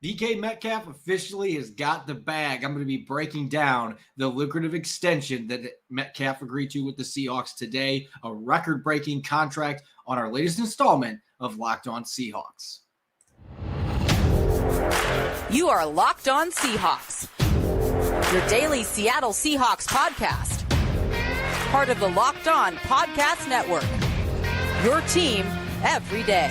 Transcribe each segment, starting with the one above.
DK Metcalf officially has got the bag. I'm going to be breaking down the lucrative extension that Metcalf agreed to with the Seahawks today, a record-breaking contract on our latest installment of Locked On Seahawks. You are Locked On Seahawks, your daily Seattle Seahawks podcast. Part of the Locked On Podcast Network, your team every day.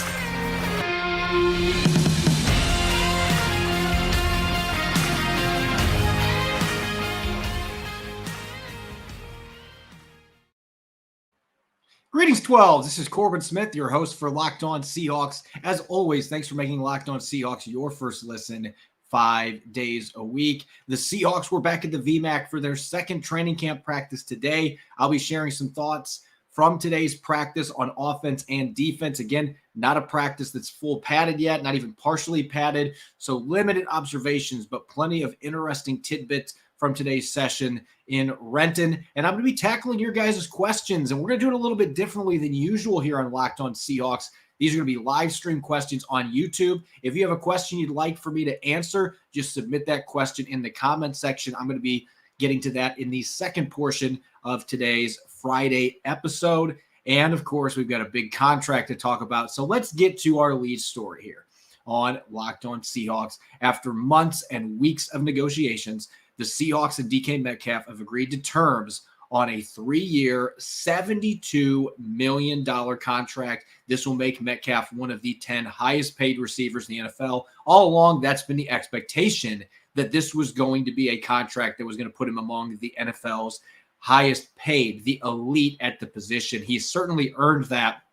Greetings, 12s. This is Corbin Smith, your host for Locked On Seahawks. As always, thanks for making Locked On Seahawks your first listen 5 days a week. The Seahawks were back at the VMAC for their second training camp practice today. I'll be sharing some thoughts from today's practice on offense and defense. Again, not a practice that's full padded yet, not even partially padded. So limited observations, but plenty of interesting tidbits from today's session in Renton. And I'm going to be tackling your guys' questions, and we're going to do it a little bit differently than usual here on Locked On Seahawks. These are going to be live stream questions on YouTube. If you have a question you'd like for me to answer, just submit that question in the comment section. I'm going to be getting to that in the second portion of today's Friday episode. And of course, we've got a big contract to talk about. So let's get to our lead story here on Locked On Seahawks. After months and weeks of negotiations, the Seahawks and DK Metcalf have agreed to terms on a 3-year, $72 million contract. This will make Metcalf one of the 10 highest paid receivers in the NFL. All along, that's been the expectation, that this was going to be a contract that was going to put him among the NFL's highest paid, the elite at the position. He's certainly earned that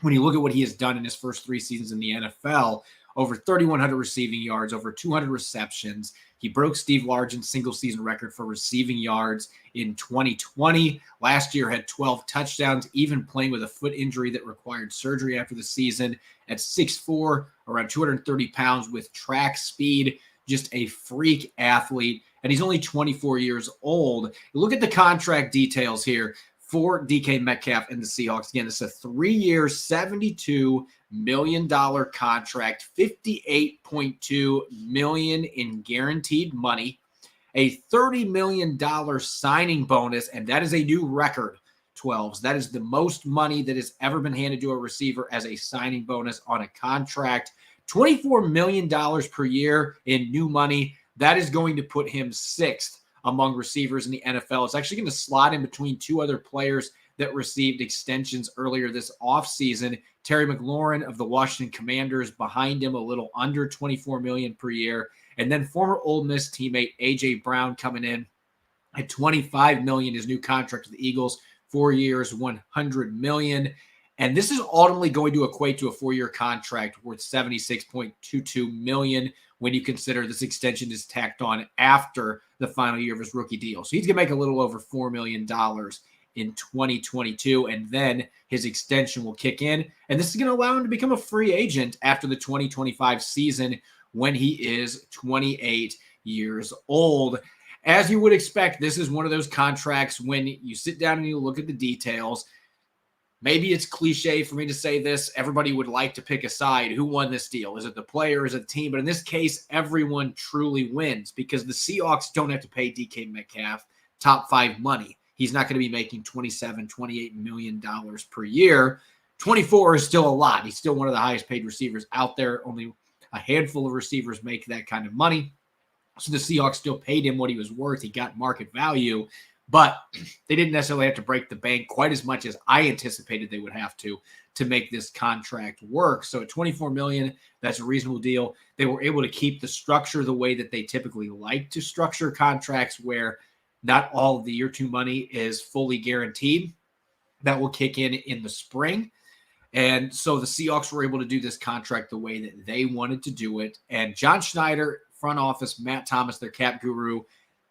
when you look at what he has done in his first 3 seasons in the NFL. Over 3,100 receiving yards, over 200 receptions. He broke Steve Largent's single-season record for receiving yards in 2020. Last year had 12 touchdowns, even playing with a foot injury that required surgery after the season. At 6'4", around 230 pounds with track speed, just a freak athlete. And he's only 24 years old. Look at the contract details here for DK Metcalf and the Seahawks. Again, it's a 3-year, $72 million contract, $58.2 million in guaranteed money, a $30 million signing bonus, and that is a new record, 12s. That is the most money that has ever been handed to a receiver as a signing bonus on a contract. $24 million per year in new money. That is going to put him 6th among receivers in the NFL. It's actually going to slot in between 2 other players that received extensions earlier this offseason. Terry McLaurin of the Washington Commanders behind him, a little under $24 million per year. And then former Ole Miss teammate A.J. Brown coming in at $25 million, his new contract with the Eagles, 4 years, $100 million. And this is ultimately going to equate to a 4-year contract worth $76.22 million when you consider this extension is tacked on after the final year of his rookie deal. So he's going to make a little over $4 million in 2022, and then his extension will kick in. And this is going to allow him to become a free agent after the 2025 season when he is 28 years old. As you would expect, this is one of those contracts when you sit down and you look at the details. Maybe it's cliche for me to say this. Everybody would like to pick a side. Who won this deal? Is it the player? Is it the team? But in this case, everyone truly wins because the Seahawks don't have to pay DK Metcalf top 5 money. He's not going to be making $27, $28 million per year. 24 is still a lot. He's still one of the highest paid receivers out there. Only a handful of receivers make that kind of money. So the Seahawks still paid him what he was worth. He got market value. But they didn't necessarily have to break the bank quite as much as I anticipated they would have to make this contract work. So at $24 million, that's a reasonable deal. They were able to keep the structure the way that they typically like to structure contracts, where not all of the year 2 money is fully guaranteed. That will kick in the spring. And so the Seahawks were able to do this contract the way that they wanted to do it. And John Schneider, front office, Matt Thomas, their cap guru,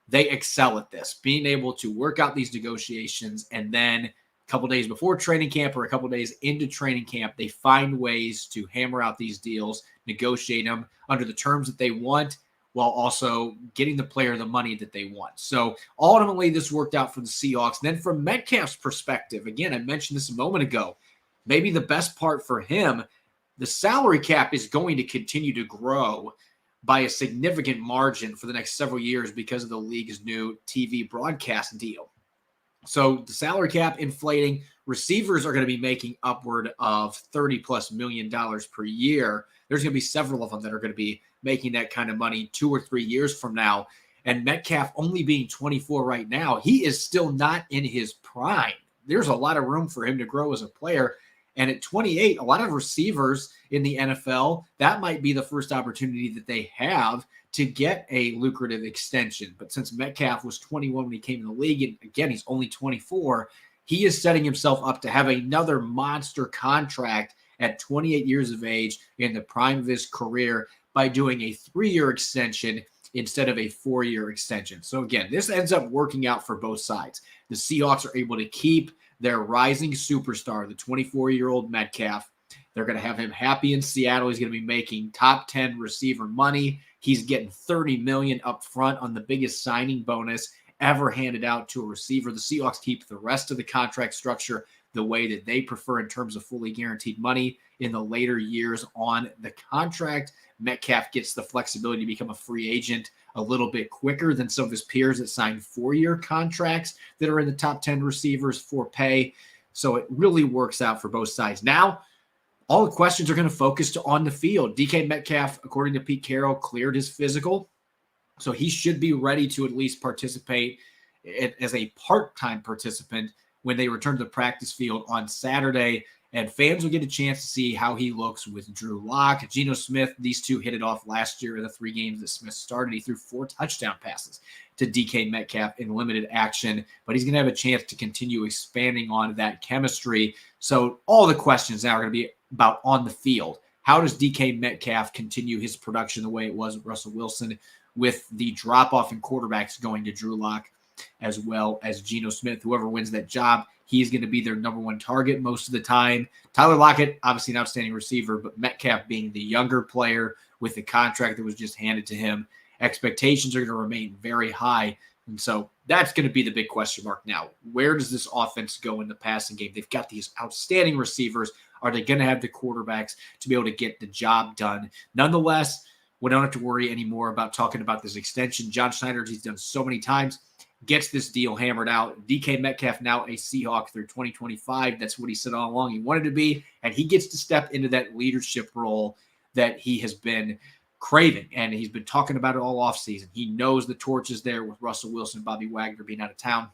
they excel at this, being able to work out these negotiations, and then a couple days before training camp or a couple days into training camp, they find ways to hammer out these deals, negotiate them under the terms that they want, while also getting the player the money that they want. So ultimately, this worked out for the Seahawks. And then from Metcalf's perspective, again, I mentioned this a moment ago, maybe the best part for him, the salary cap is going to continue to grow by a significant margin for the next several years because of the league's new TV broadcast deal. So the salary cap inflating, receivers are going to be making upward of $30+ million per year. There's going to be several of them that are going to be making that kind of money 2 or 3 years from now. And Metcalf only being 24 right now, he is still not in his prime. There's a lot of room for him to grow as a player. And at 28, a lot of receivers in the NFL, that might be the first opportunity that they have to get a lucrative extension. But since Metcalf was 21 when he came in the league, and again, he's only 24, he is setting himself up to have another monster contract at 28 years of age in the prime of his career by doing a 3-year extension instead of a 4-year extension. So again, this ends up working out for both sides. The Seahawks are able to keep their rising superstar, the 24-year-old Metcalf. They're going to have him happy in Seattle. He's going to be making top 10 receiver money. He's getting $30 million up front on the biggest signing bonus ever handed out to a receiver. The Seahawks keep the rest of the contract structure the way that they prefer in terms of fully guaranteed money in the later years on the contract. Metcalf gets the flexibility to become a free agent a little bit quicker than some of his peers that signed 4-year contracts that are in the top 10 receivers for pay. So it really works out for both sides. Now, all the questions are going to focus on the field. DK Metcalf, according to Pete Carroll, cleared his physical. So he should be ready to at least participate as a part-time participant when they return to the practice field on Saturday. And fans will get a chance to see how he looks with Drew Lock, Geno Smith. These two hit it off last year in the 3 games that Smith started. He threw 4 touchdown passes to DK Metcalf in limited action, but he's going to have a chance to continue expanding on that chemistry. So all the questions now are going to be about on the field. How does DK Metcalf continue his production the way it was with Russell Wilson, with the drop-off in quarterbacks going to Drew Lock as well as Geno Smith? Whoever wins that job, he's going to be their number 1 target most of the time. Tyler Lockett, obviously an outstanding receiver, but Metcalf being the younger player with the contract that was just handed to him, expectations are going to remain very high. And so that's going to be the big question mark now. Where does this offense go in the passing game? They've got these outstanding receivers. Are they going to have the quarterbacks to be able to get the job done? Nonetheless, we don't have to worry anymore about talking about this extension. John Schneider, he's done so many times, gets this deal hammered out. DK Metcalf now a Seahawk through 2025. That's what he said all along he wanted to be, and he gets to step into that leadership role that he has been craving, and he's been talking about it all offseason. He knows the torch is there with Russell Wilson and Bobby Wagner being out of town.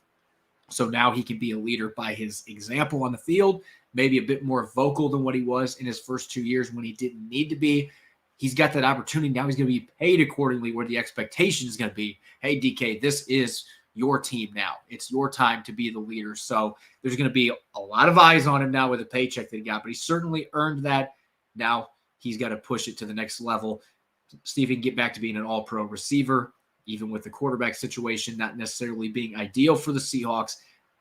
So now he can be a leader by his example on the field, maybe a bit more vocal than what he was in his first 2 years when he didn't need to be. He's got that opportunity. Now he's going to be paid accordingly where the expectation is going to be, hey, DK, this is your team now. It's your time to be the leader. So there's going to be a lot of eyes on him now with the paycheck that he got, but he certainly earned that. Now he's got to push it to the next level. See if he can get back to being an all-pro receiver, even with the quarterback situation not necessarily being ideal for the Seahawks.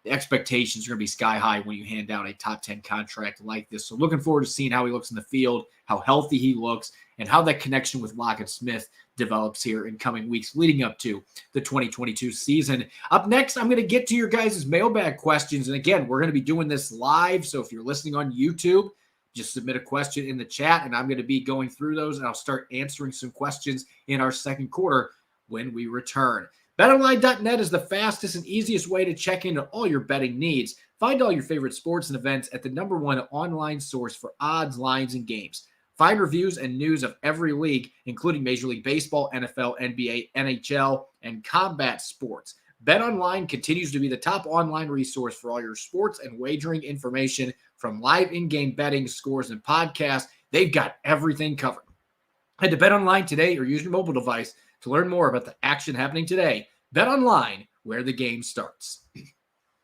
The expectations are going to be sky high when you hand down a top 10 contract like this. So looking forward to seeing how he looks in the field, how healthy he looks, and how that connection with Lockett Smith develops here in coming weeks leading up to the 2022 season. Up next, I'm going to get to your guys' mailbag questions. And again, we're going to be doing this live. So if you're listening on YouTube, just submit a question in the chat, and I'm going to be going through those, and I'll start answering some questions in our second quarter when we return. BetOnline.net is the fastest and easiest way to check into all your betting needs. Find all your favorite sports and events at the #1 online source for odds, lines, and games. Find reviews and news of every league, including Major League Baseball, NFL, NBA, NHL, and combat sports. BetOnline continues to be the top online resource for all your sports and wagering information, from live in-game betting, scores, and podcasts. They've got everything covered. Head to BetOnline today or use your mobile device to learn more about the action happening today. BetOnline, where the game starts.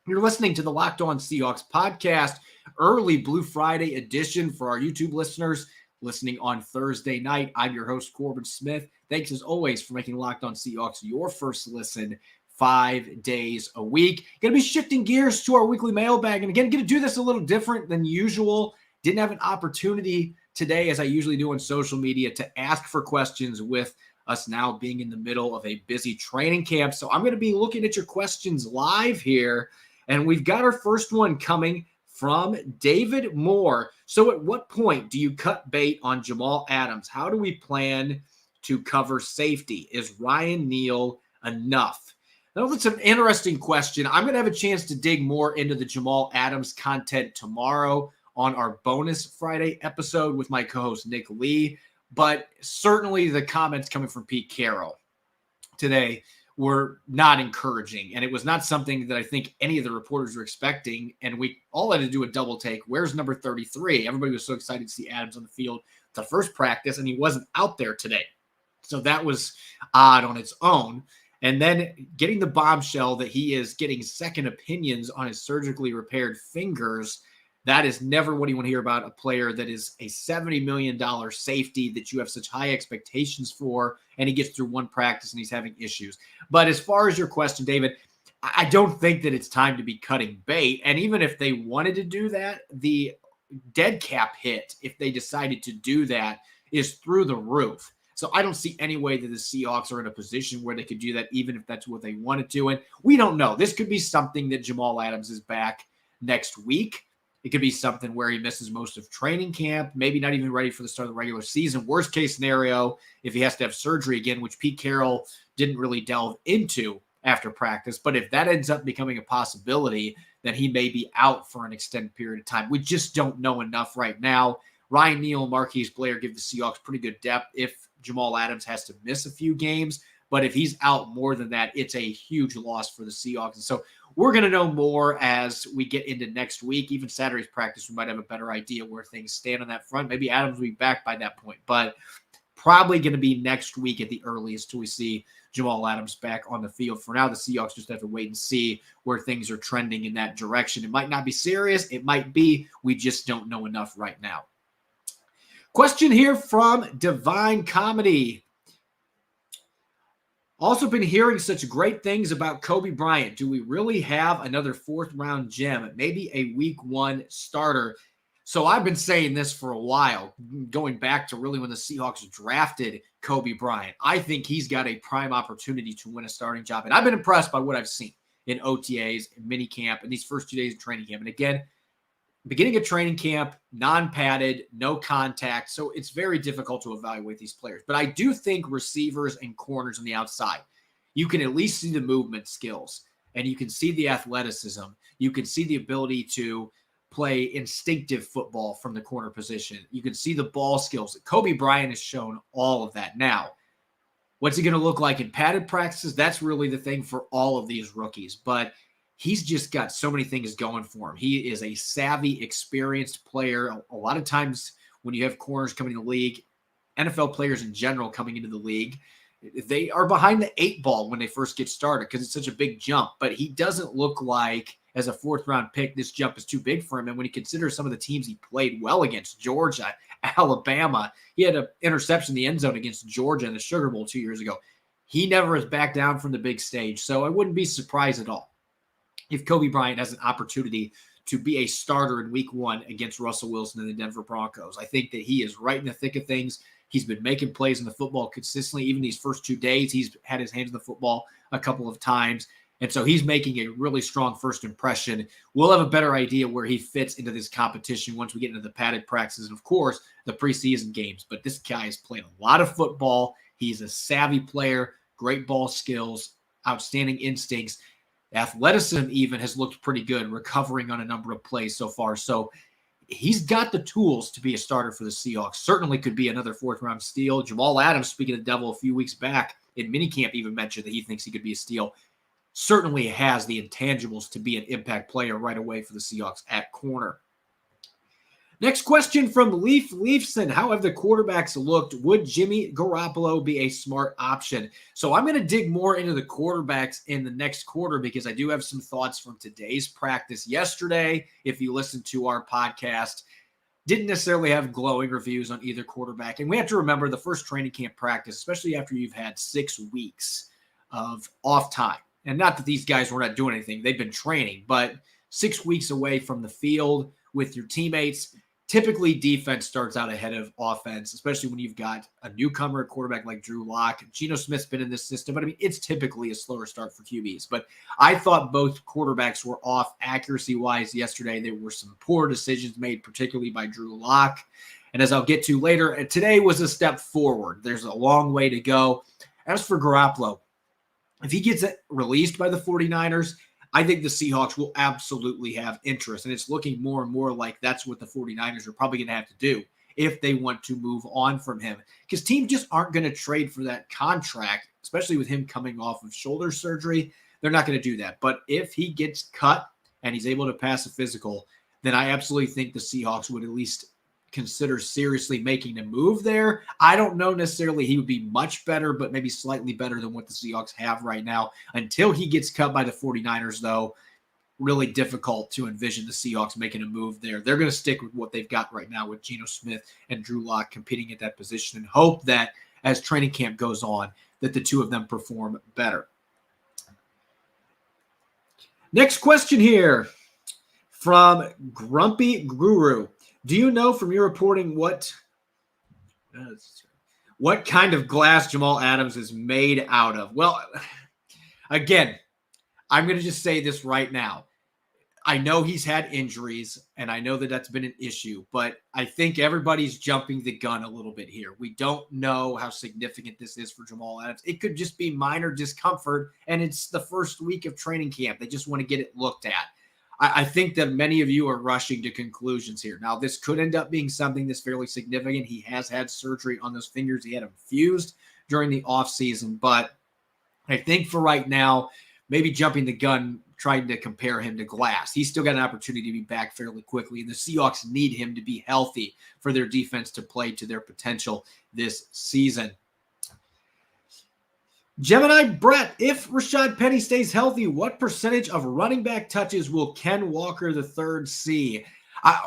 You're listening to the Locked On Seahawks podcast, early Blue Friday edition for our YouTube listeners listening on Thursday night. I'm your host, Corbin Smith. Thanks as always for making Locked On Seahawks your first listen 5 days a week. Going to be shifting gears to our weekly mailbag. And again, going to do this a little different than usual. Didn't have an opportunity today, as I usually do on social media, to ask for questions with us now being in the middle of a busy training camp. So I'm going to be looking at your questions live here. And we've got our first one coming from David Moore. So at what point do you cut bait on Jamal Adams? How do we plan to cover safety? Is Ryan Neal enough? Now, that's an interesting question. I'm going to have a chance to dig more into the Jamal Adams content tomorrow on our bonus Friday episode with my co-host Nick Lee. But certainly the comments coming from Pete Carroll today were not encouraging. And it was not something that I think any of the reporters were expecting. And we all had to do a double take. Where's number 33? Everybody was so excited to see Adams on the field the first practice, and he wasn't out there today. So that was odd on its own. And then getting the bombshell that he is getting second opinions on his surgically repaired fingers. That is never what you want to hear about a player that is a $70 million safety that you have such high expectations for, and he gets through one practice and he's having issues. But as far as your question, David, I don't think that it's time to be cutting bait. And even if they wanted to do that, the dead cap hit, if they decided to do that, is through the roof. So I don't see any way that the Seahawks are in a position where they could do that, even if that's what they wanted to. And we don't know. This could be something that Jamal Adams is back next week. It could be something where he misses most of training camp, maybe not even ready for the start of the regular season. Worst case scenario, if he has to have surgery again, which Pete Carroll didn't really delve into after practice. But if that ends up becoming a possibility, then he may be out for an extended period of time. We just don't know enough right now. Ryan Neal and Marquise Blair give the Seahawks pretty good depth if Jamal Adams has to miss a few games. But if he's out more than that, it's a huge loss for the Seahawks. And so we're going to know more as we get into next week. Even Saturday's practice, we might have a better idea where things stand on that front. Maybe Adams will be back by that point. But probably going to be next week at the earliest till we see Jamal Adams back on the field. For now, the Seahawks just have to wait and see where things are trending in that direction. It might not be serious. It might be. We just don't know enough right now. Question here from Divine Comedy. Also been hearing such great things about Kobe Bryant. Do we really have another fourth-round gem? Maybe a week one starter. So I've been saying this for a while, going back to really when the Seahawks drafted Kobe Bryant. I think he's got a prime opportunity to win a starting job. And I've been impressed by what I've seen in OTAs, in minicamp, and these first 2 days of training camp. And again, beginning of training camp, non-padded, no contact. So it's very difficult to evaluate these players. But I do think receivers and corners on the outside, you can at least see the movement skills and you can see the athleticism. You can see the ability to play instinctive football from the corner position. You can see the ball skills. Kobe Bryant has shown all of that. Now, what's he going to look like in padded practices? That's really the thing for all of these rookies. But he's just got so many things going for him. He is a savvy, experienced player. A lot of times when you have corners coming to the league, NFL players in general coming into the league, they are behind the 8 ball when they first get started because it's such a big jump. But he doesn't look like, as a fourth-round pick, this jump is too big for him. And when you consider some of the teams he played well against, Georgia, Alabama, he had an interception in the end zone against Georgia in the Sugar Bowl 2 years ago. He never has backed down from the big stage. So I wouldn't be surprised at all if Kobe Bryant has an opportunity to be a starter in week one against Russell Wilson and the Denver Broncos. I think that he is right in the thick of things. He's been making plays in the football consistently. Even these first 2 days, he's had his hands in the football a couple of times. And so he's making a really strong first impression. We'll have a better idea where he fits into this competition once we get into the padded practices and, of course, the preseason games. But this guy has played a lot of football. He's a savvy player, great ball skills, outstanding instincts. Athleticism even has looked pretty good, recovering on a number of plays so far. So he's got the tools to be a starter for the Seahawks. Certainly could be another fourth-round steal. Jamal Adams, speaking of the devil a few weeks back in minicamp, even mentioned that he thinks he could be a steal. Certainly has the intangibles to be an impact player right away for the Seahawks at corner. Next question from Leaf Leafson. How have the quarterbacks looked? Would Jimmy Garoppolo be a smart option? So I'm going to dig more into the quarterbacks in the next quarter because I do have some thoughts from today's practice yesterday. If you listen to our podcast, didn't necessarily have glowing reviews on either quarterback. And we have to remember the first training camp practice, especially after you've had 6 weeks of off time. And not that these guys were not doing anything. They've been training, but 6 weeks away from the field with your teammates, typically defense starts out ahead of offense, especially when you've got a newcomer at quarterback like Drew Lock. Geno Smith's been in this system, but I mean, it's typically a slower start for QBs. But I thought both quarterbacks were off accuracy-wise yesterday. There were some poor decisions made, particularly by Drew Lock. And as I'll get to later, today was a step forward. There's a long way to go. As for Garoppolo, if he gets released by the 49ers, I think the Seahawks will absolutely have interest. And it's looking more and more like that's what the 49ers are probably going to have to do if they want to move on from him. Because teams just aren't going to trade for that contract, especially with him coming off of shoulder surgery. They're not going to do that. But if he gets cut and he's able to pass a physical, then I absolutely think the Seahawks would at least consider seriously making a move there. I don't know necessarily he would be much better, but maybe slightly better than what the Seahawks have right now. Until he gets cut by the 49ers, though, really difficult to envision the Seahawks making a move there. They're going to stick with what they've got right now with Geno Smith and Drew Lock competing at that position and hope that as training camp goes on, that the two of them perform better. Next question here from Grumpy Guru. Do you know from your reporting what kind of glass Jamal Adams is made out of? Well, again, I'm going to just say this right now. I know he's had injuries, and I know that that's been an issue, but I think everybody's jumping the gun a little bit here. We don't know how significant this is for Jamal Adams. It could just be minor discomfort, and it's the first week of training camp. They just want to get it looked at. I think that many of you are rushing to conclusions here. Now, this could end up being something that's fairly significant. He has had surgery on those fingers. He had them fused during the offseason. But I think for right now, maybe jumping the gun, trying to compare him to glass. He's still got an opportunity to be back fairly quickly. And the Seahawks need him to be healthy for their defense to play to their potential this season. Gemini Brett, if Rashad Penny stays healthy, what percentage of running back touches will Ken Walker III see?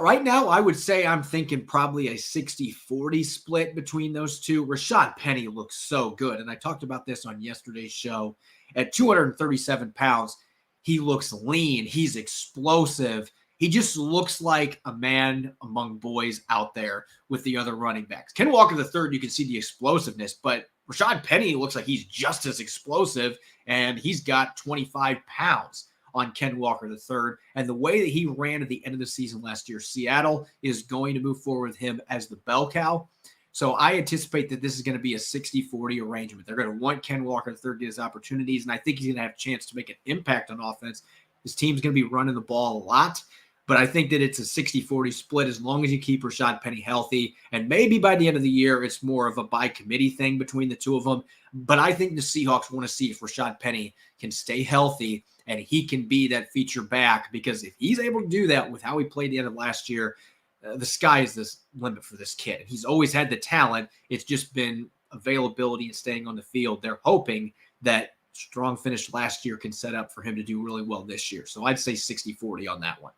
Right now, I would say I'm thinking probably a 60-40 split between those two. Rashad Penny looks so good, and I talked about this on yesterday's show. At 237 pounds, he looks lean. He's explosive. He just looks like a man among boys out there with the other running backs. Ken Walker III, you can see the explosiveness, but Rashad Penny looks like he's just as explosive, and he's got 25 pounds on Ken Walker III. And the way that he ran at the end of the season last year, Seattle is going to move forward with him as the bell cow. So I anticipate that this is going to be a 60-40 arrangement. They're going to want Ken Walker III to get his opportunities, and I think he's going to have a chance to make an impact on offense. His team's going to be running the ball a lot. But I think that it's a 60-40 split as long as you keep Rashad Penny healthy. And maybe by the end of the year, it's more of a by committee thing between the two of them. But I think the Seahawks want to see if Rashad Penny can stay healthy and he can be that feature back. Because if he's able to do that with how he played the end of last year, the sky is the limit for this kid. He's always had the talent. It's just been availability and staying on the field. They're hoping that strong finish last year can set up for him to do really well this year. So I'd say 60-40 on that one.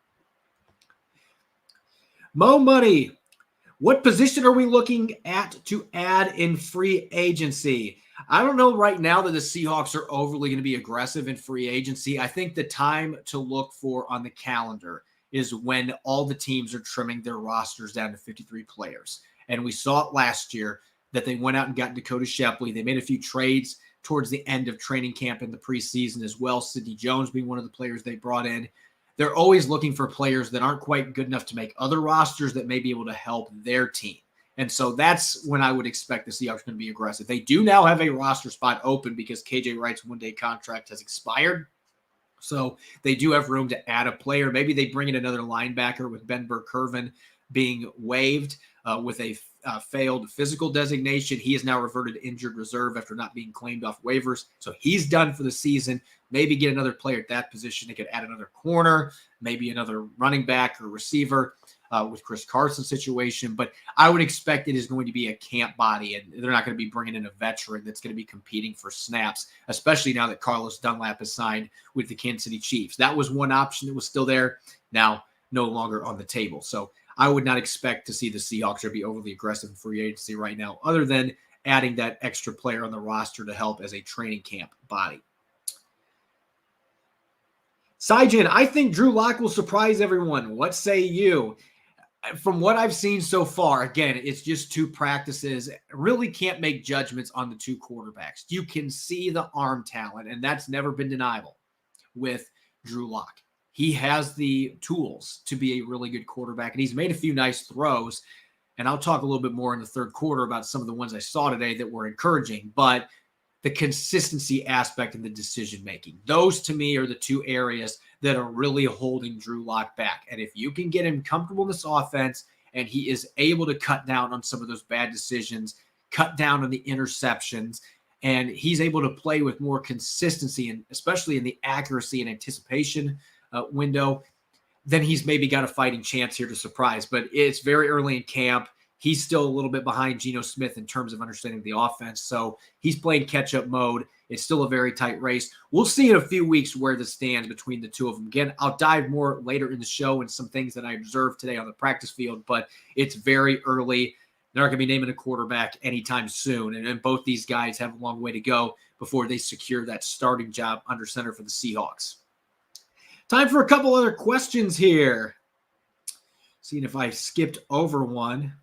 Mo Money, what position are we looking at to add in free agency? I don't know right now that the Seahawks are overly going to be aggressive in free agency. I think the time to look for on the calendar is when all the teams are trimming their rosters down to 53 players. And we saw it last year that they went out and got Dakota Shepley. They made a few trades towards the end of training camp in the preseason as well. Sidney Jones being one of the players they brought in. They're always looking for players that aren't quite good enough to make other rosters that may be able to help their team. And so that's when I would expect the Seahawks going to be aggressive. They do now have a roster spot open because KJ Wright's one-day contract has expired. So they do have room to add a player. Maybe they bring in another linebacker with Ben Burr-Kirven being waived with a failed physical designation. He is now reverted to injured reserve after not being claimed off waivers. So he's done for the season. Maybe get another player at that position. They could add another corner, maybe another running back or receiver with Chris Carson's situation. But I would expect it is going to be a camp body, and they're not going to be bringing in a veteran that's going to be competing for snaps, especially now that Carlos Dunlap is signed with the Kansas City Chiefs. That was one option that was still there, now no longer on the table. So I would not expect to see the Seahawks be overly aggressive in free agency right now, other than adding that extra player on the roster to help as a training camp body. Syjan, I think Drew Lock will surprise everyone. What say you? From what I've seen so far, again, it's just two practices. Really can't make judgments on the two quarterbacks. You can see the arm talent, and that's never been deniable with Drew Lock. He has the tools to be a really good quarterback, and he's made a few nice throws. And I'll talk a little bit more in the third quarter about some of the ones I saw today that were encouraging. But the consistency aspect and the decision-making, those to me are the two areas that are really holding Drew Lock back. And if you can get him comfortable in this offense and he is able to cut down on some of those bad decisions, cut down on the interceptions, and he's able to play with more consistency, and especially in the accuracy and anticipation window, then he's maybe got a fighting chance here to surprise. But it's very early in camp. He's still a little bit behind Geno Smith in terms of understanding the offense. So he's playing catch-up mode. It's still a very tight race. We'll see in a few weeks where this stands between the two of them. Again, I'll dive more later in the show and some things that I observed today on the practice field, but it's very early. They're not going to be naming a quarterback anytime soon. And both these guys have a long way to go before they secure that starting job under center for the Seahawks. Time for a couple other questions here. Seeing if I skipped over one.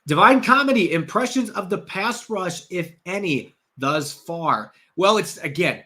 Divine Comedy, impressions of the pass rush, if any, thus far. Well, it's, again,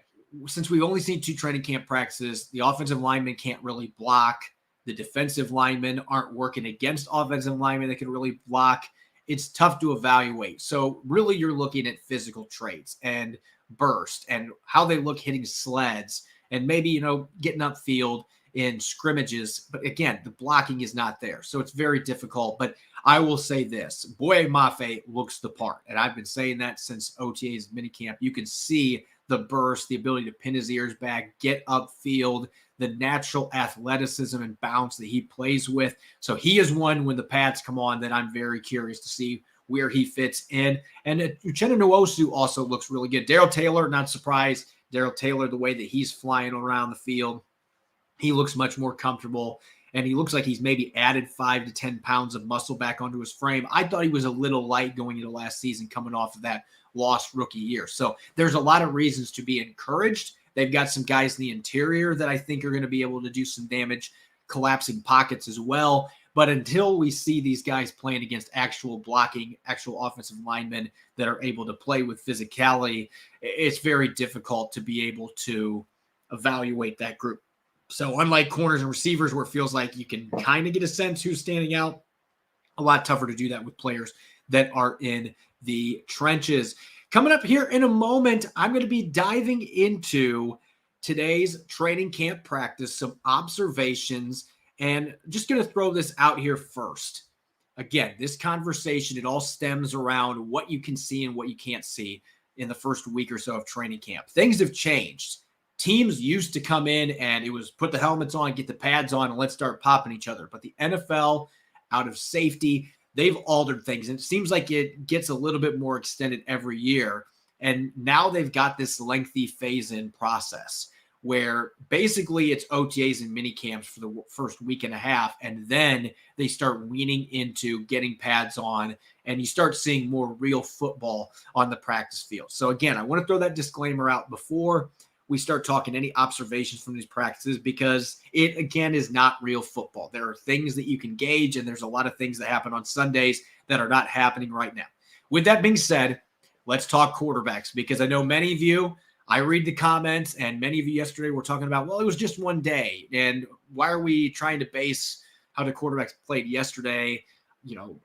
since we've only seen 2 training camp practices, the offensive linemen can't really block. The defensive linemen aren't working against offensive linemen that can really block. It's tough to evaluate. So really you're looking at physical traits and burst and how they look hitting sleds and maybe, getting upfield in scrimmages. But again, the blocking is not there. So it's very difficult. But I will say this, Boye Mafe looks the part. And I've been saying that since OTA's minicamp. You can see the burst, the ability to pin his ears back, get upfield, the natural athleticism and bounce that he plays with. So he is one when the pads come on that I'm very curious to see where he fits in. And Uchenna Nwosu also looks really good. Darrell Taylor, not surprised. Darrell Taylor, the way that he's flying around the field, he looks much more comfortable. And he looks like he's maybe added 5 to 10 pounds of muscle back onto his frame. I thought he was a little light going into last season coming off of that lost rookie year. So there's a lot of reasons to be encouraged. They've got some guys in the interior that I think are going to be able to do some damage, collapsing pockets as well. But until we see these guys playing against actual blocking, actual offensive linemen that are able to play with physicality, it's very difficult to be able to evaluate that group. So unlike corners and receivers where it feels like you can kind of get a sense who's standing out, a lot tougher to do that with players that are in the trenches. Coming up here in a moment, I'm going to be diving into today's training camp practice, some observations, and just going to throw this out here first. Again, this conversation, it all stems around what you can see and what you can't see in the first week or so of training camp. Things have changed. Teams used to come in and it was put the helmets on, get the pads on, and let's start popping each other. But the NFL, out of safety, they've altered things. And it seems like it gets a little bit more extended every year. And now they've got this lengthy phase-in process where basically it's OTAs and mini camps for the first week and a half. And then they start weaning into getting pads on and you start seeing more real football on the practice field. So again, I want to throw that disclaimer out before we start talking any observations from these practices because it, again, is not real football. There are things that you can gauge, and there's a lot of things that happen on Sundays that are not happening right now. With that being said, let's talk quarterbacks because I know many of you, I read the comments, and many of you yesterday were talking about, well, it was just one day, and why are we trying to base how the quarterbacks played yesterday,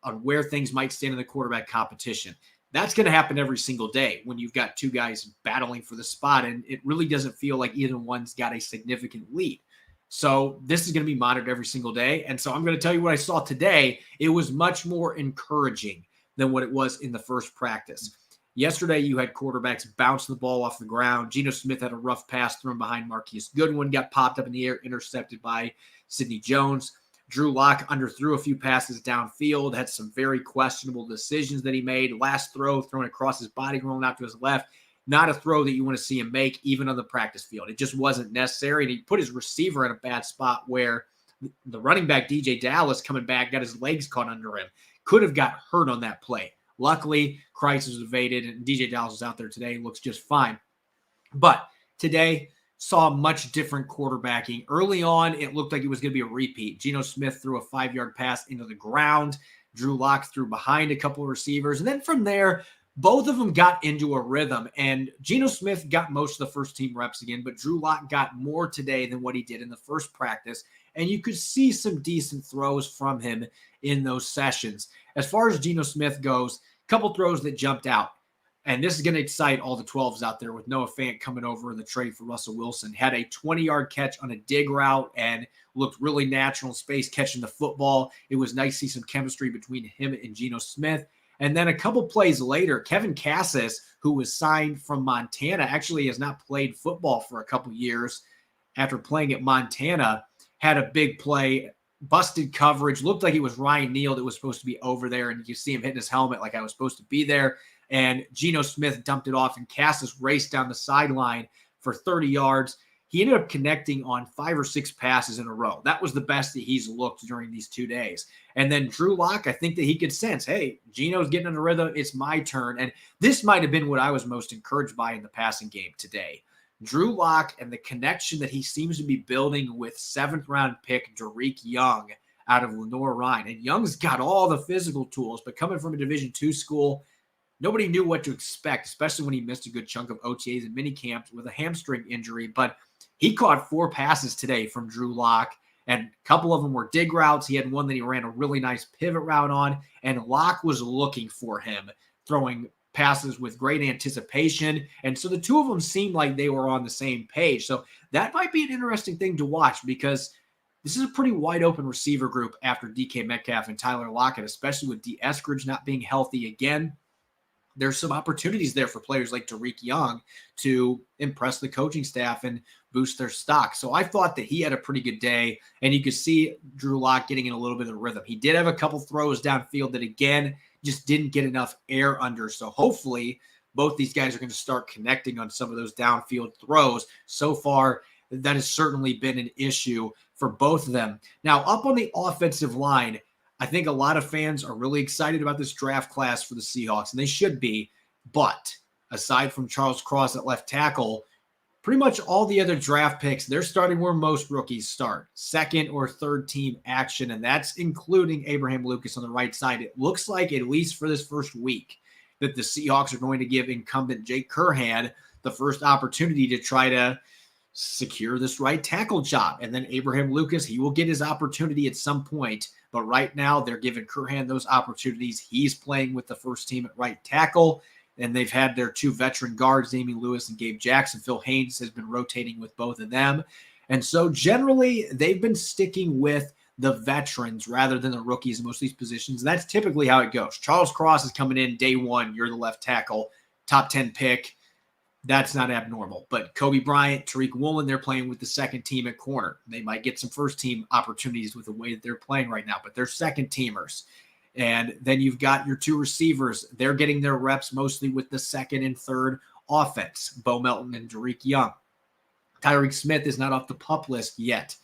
on where things might stand in the quarterback competition? That's going to happen every single day when you've got two guys battling for the spot, and it really doesn't feel like either one's got a significant lead. So this is going to be monitored every single day. And so I'm going to tell you what I saw today. It was much more encouraging than what it was in the first practice. Yesterday, you had quarterbacks bouncing the ball off the ground. Geno Smith had a rough pass thrown behind Marquise Goodwin, got popped up in the air, intercepted by Sidney Jones. Drew Lock underthrew a few passes downfield, had some very questionable decisions that he made. Last throw, thrown across his body, rolling out to his left. Not a throw that you want to see him make, even on the practice field. It just wasn't necessary. And he put his receiver in a bad spot where the running back, DJ Dallas, coming back, got his legs caught under him. Could have got hurt on that play. Luckily, Christ was evaded, and DJ Dallas is out there today. Looks just fine. But today, saw much different quarterbacking. Early on, it looked like it was going to be a repeat. Geno Smith threw a 5-yard pass into the ground. Drew Lock threw behind a couple of receivers. And then from there, both of them got into a rhythm. And Geno Smith got most of the first-team reps again, but Drew Lock got more today than what he did in the first practice. and you could see some decent throws from him in those sessions. As far as Geno Smith goes, a couple throws that jumped out. And this is going to excite all the 12s out there with Noah Fant coming over in the trade for Russell Wilson. Had a 20-yard catch on a dig route and looked really natural in space catching the football. It was nice to see some chemistry between him and Geno Smith. And then a couple plays later, Kevin Cassis, who was signed from Montana, actually has not played football for a couple years after playing at Montana, had a big play, busted coverage, looked like it was Ryan Neal that was supposed to be over there, and you see him hitting his helmet like I was supposed to be there. And Geno Smith dumped it off, and Cassis raced down the sideline for 30 yards. He ended up connecting on 5 or 6 passes in a row. That was the best that he's looked during these 2 days. And then Drew Lock, I think that he could sense, hey, Geno's getting in a rhythm. It's my turn. And this might have been what I was most encouraged by in the passing game today. Drew Lock and the connection that he seems to be building with 7th-round pick Derek Young out of Lenore-Rhyne. And Young's got all the physical tools, but coming from a Division II school, nobody knew what to expect, especially when he missed a good chunk of OTAs and minicamps with a hamstring injury. But he caught 4 passes today from Drew Lock, and a couple of them were dig routes. He had one that he ran a really nice pivot route on, and Lock was looking for him, throwing passes with great anticipation. And so the two of them seemed like they were on the same page. So that might be an interesting thing to watch, because this is a pretty wide open receiver group after DK Metcalf and Tyler Lockett, especially with D. Eskridge not being healthy again. There's some opportunities there for players like Derek Young to impress the coaching staff and boost their stock. So I thought that he had a pretty good day, and you could see Drew Lock getting in a little bit of rhythm. He did have a couple throws downfield that, again, just didn't get enough air under. So hopefully both these guys are going to start connecting on some of those downfield throws. So far, that has certainly been an issue for both of them. Now, up on the offensive line, I think a lot of fans are really excited about this draft class for the Seahawks, and they should be. But aside from Charles Cross at left tackle, pretty much all the other draft picks, they're starting where most rookies start, 2nd or 3rd team action, and that's including Abraham Lucas on the right side. It looks like, at least for this first week, that the Seahawks are going to give incumbent Jake Curhan the first opportunity to try to secure this right tackle job. And then Abraham Lucas, he will get his opportunity at some point. But right now, they're giving Curhan those opportunities. He's playing with the first team at right tackle, and they've had their 2 veteran guards, Damien Lewis and Gabe Jackson. Phil Haynes has been rotating with both of them. And so generally, they've been sticking with the veterans rather than the rookies in most of these positions. And that's typically how it goes. Charles Cross is coming in day 1. You're the left tackle, top 10 pick. That's not abnormal. But Kobe Bryant, Tariq Woolen, they're playing with the 2nd team at corner. They might get some first team opportunities with the way that they're playing right now, but they're 2nd teamers. And then you've got your 2 receivers. They're getting their reps mostly with the 2nd and 3rd offense, Bo Melton and Derek Young. Tyreek Smith is not off the PUP list yet.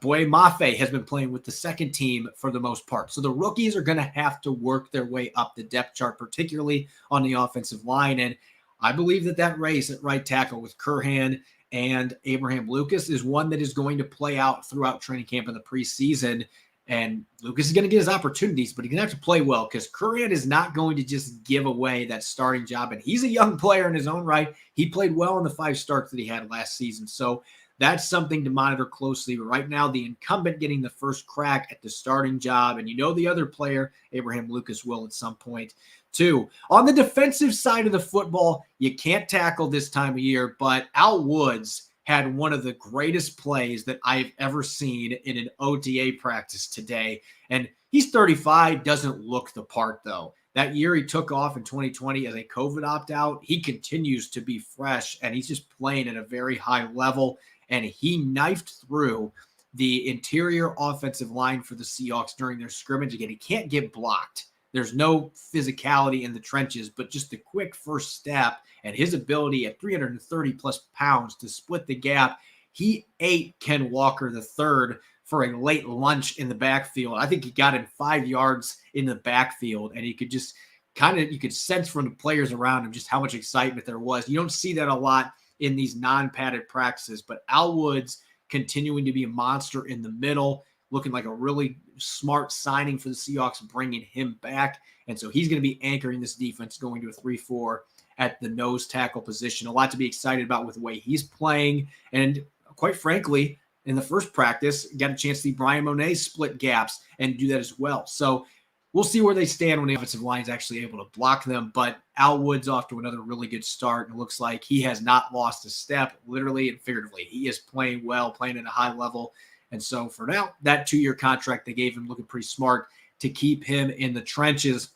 Boye Mafe has been playing with the 2nd team for the most part. So the rookies are going to have to work their way up the depth chart, particularly on the offensive line. And I believe that race at right tackle with Curhan and Abraham Lucas is one that is going to play out throughout training camp in the preseason. And Lucas is going to get his opportunities, but he's going to have to play well, because Curhan is not going to just give away that starting job. And he's a young player in his own right. He played well in the 5 starts that he had last season. So that's something to monitor closely. But right now, the incumbent getting the first crack at the starting job. And the other player, Abraham Lucas, will at some point too. On the defensive side of the football, you can't tackle this time of year, but Al Woods had one of the greatest plays that I've ever seen in an OTA practice today. And he's 35, doesn't look the part though. That year he took off in 2020 as a COVID opt-out. He continues to be fresh, and he's just playing at a very high level. And he knifed through the interior offensive line for the Seahawks during their scrimmage. Again, he can't get blocked. There's no physicality in the trenches, but just the quick first step and his ability at 330 plus pounds to split the gap. He ate Ken Walker III for a late lunch in the backfield. I think he got him 5 yards in the backfield, and he could just you could sense from the players around him just how much excitement there was. You don't see that a lot in these non-padded practices, but Al Woods continuing to be a monster in the middle, looking like a really smart signing for the Seahawks, bringing him back. And so he's going to be anchoring this defense going to a 3-4 at the nose tackle position. A lot to be excited about with the way he's playing. And quite frankly, in the first practice, got a chance to see Brian Monet split gaps and do that as well. So we'll see where they stand when the offensive line is actually able to block them. But Al Wood's off to another really good start. It looks like he has not lost a step, literally and figuratively. He is playing well, playing at a high level. And so for now, that 2-year contract they gave him looking pretty smart to keep him in the trenches.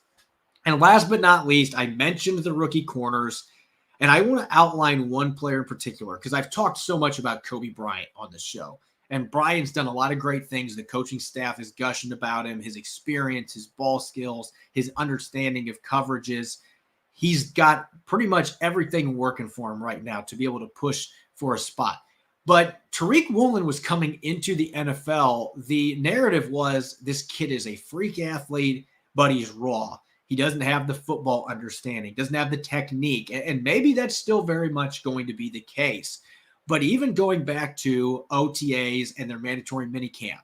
And last but not least, I mentioned the rookie corners. And I want to outline one player in particular because I've talked so much about Kobe Bryant on the show. And Bryant's done a lot of great things. The coaching staff is gushing about him, his experience, his ball skills, his understanding of coverages. He's got pretty much everything working for him right now to be able to push for a spot. But Tariq Woolen was coming into the NFL. The narrative was this kid is a freak athlete, but he's raw. He doesn't have the football understanding, doesn't have the technique, and maybe that's still very much going to be the case. But even going back to OTAs and their mandatory minicamp,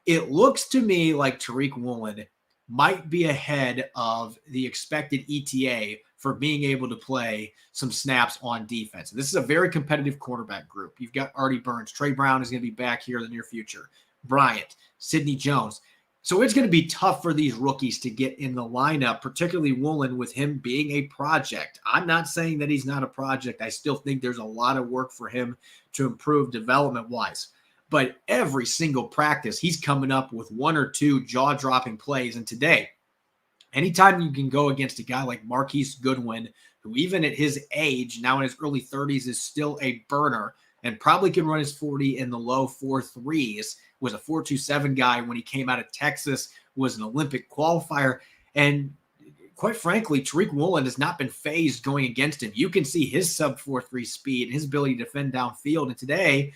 it looks to me like Tariq Woolen might be ahead of the expected ETA for being able to play some snaps on defense. This is a very competitive quarterback group. You've got Artie Burns. Trey Brown is going to be back here in the near future. Bryant, Sidney Jones. So it's going to be tough for these rookies to get in the lineup, particularly Woolen with him being a project. I'm not saying that he's not a project. I still think there's a lot of work for him to improve development-wise. But every single practice, he's coming up with 1 or 2 jaw-dropping plays. And today, anytime you can go against a guy like Marquise Goodwin, who even at his age, now in his early 30s, is still a burner and probably can run his 40 in the low 4.3s, was a 4.27 guy when he came out of Texas, was an Olympic qualifier. And quite frankly, Tariq Woolen has not been phased going against him. You can see his sub 4.3 speed and his ability to defend downfield. And today,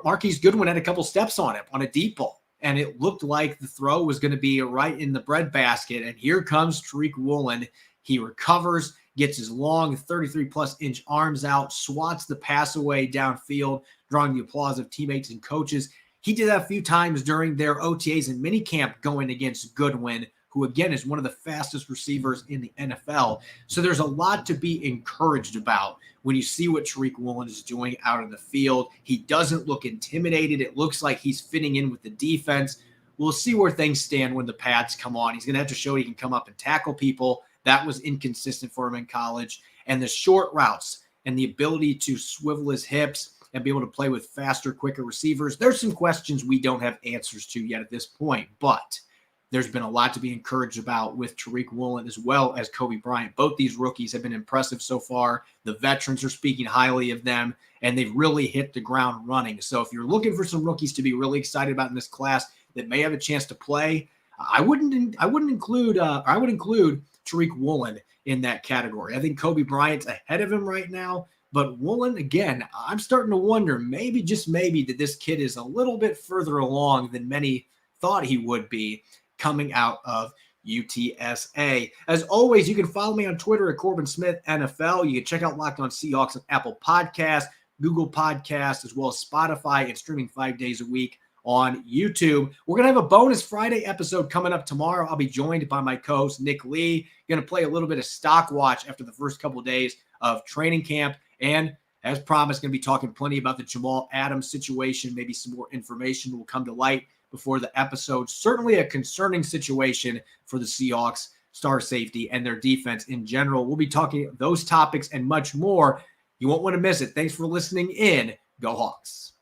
Marquise Goodwin had a couple steps on him on a deep ball, and it looked like the throw was going to be right in the breadbasket. And here comes Tariq Woolen. He recovers, gets his long 33-plus inch arms out, swats the pass away downfield, drawing the applause of teammates and coaches. He did that a few times during their OTAs and minicamp going against Goodwin, who, again, is one of the fastest receivers in the NFL. So there's a lot to be encouraged about when you see what Tariq Woolen is doing out in the field. He doesn't look intimidated. It looks like he's fitting in with the defense. We'll see where things stand when the pads come on. He's going to have to show he can come up and tackle people. That was inconsistent for him in college. And the short routes and the ability to swivel his hips and be able to play with faster, quicker receivers. There's some questions we don't have answers to yet at this point, but there's been a lot to be encouraged about with Tariq Woolen as well as Kobe Bryant. Both these rookies have been impressive so far. The veterans are speaking highly of them, and they've really hit the ground running. So if you're looking for some rookies to be really excited about in this class that may have a chance to play, I would include Tariq Woolen in that category. I think Kobe Bryant's ahead of him right now. But Woolen, again, I'm starting to wonder, maybe, just maybe, that this kid is a little bit further along than many thought he would be coming out of UTSA. As always, you can follow me on Twitter at Corbin Smith NFL. You can check out Locked On Seahawks on Apple Podcasts, Google Podcasts, as well as Spotify, and streaming 5 days a week on YouTube. We're going to have a bonus Friday episode coming up tomorrow. I'll be joined by my co-host, Nick Lee. Going to play a little bit of stock watch after the first couple of days of training camp. And as promised, going to be talking plenty about the Jamal Adams situation. Maybe some more information will come to light before the episode. Certainly a concerning situation for the Seahawks, star safety, and their defense in general. We'll be talking those topics and much more. You won't want to miss it. Thanks for listening in. Go Hawks.